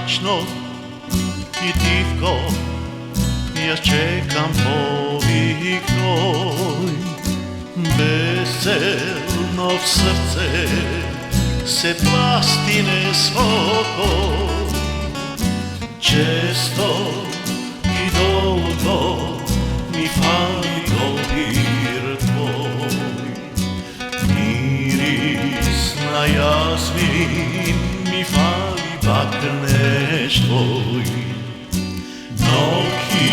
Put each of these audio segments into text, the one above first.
mračno i divko, ja čekam povih tvoj. Veselno v srce se plastine spokoj. Često i dolgo mi fali dodir tvoj. Miris na jazmin mi fali bakneš tvoj. Noći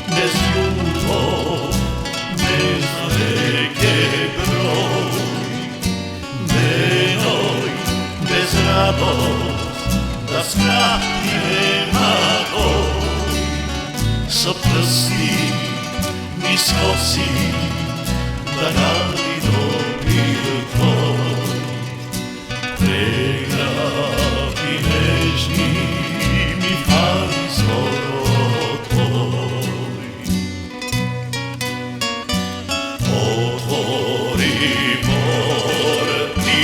bez ljubov, bez reke broj. Menoj bez radost, da skrati nemagoj. Sa prsti mi skosi, da radi dodir tvoj. Pregravi nežni mi fali zlorod tvoj. Otvori porti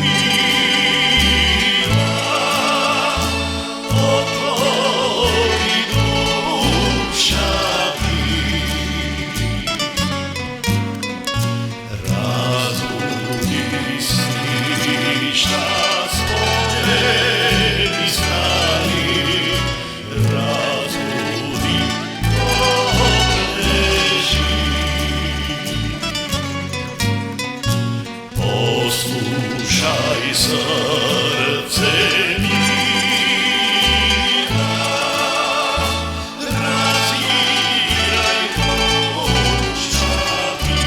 mila, otvori duša ti. Razbudi sni šta spomeni stari. Razbudi obleži. Poslušaj srce mira, razvijaj dušami.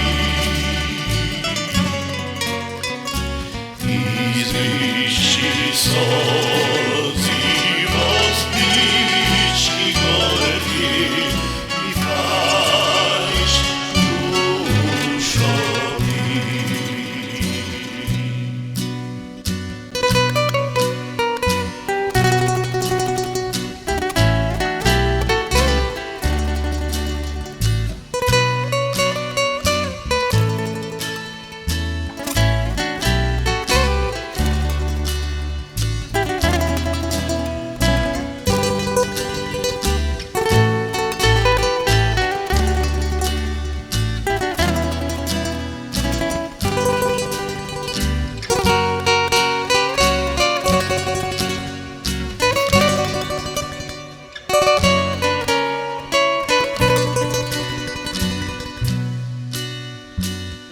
Izvišći sozivost pički gorki i fališ dušo mi.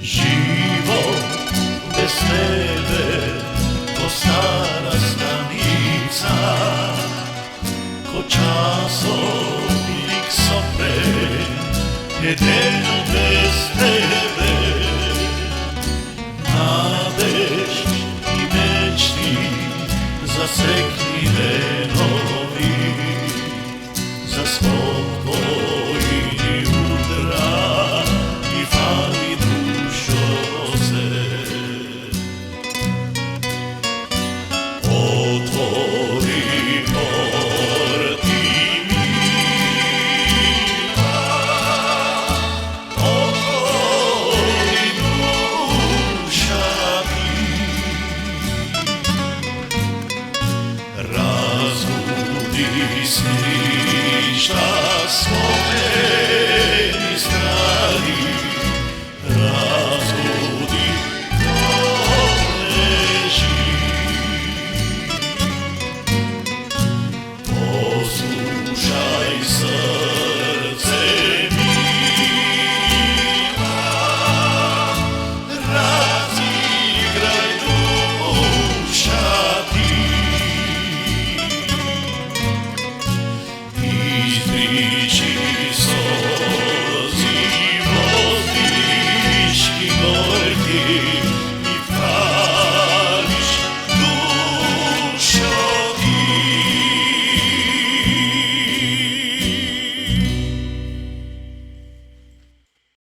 Život bez tebe ko stara stanica, ko časovnik sopet, jedino bez tebe. Nadeš i mečti zaseknjene noći.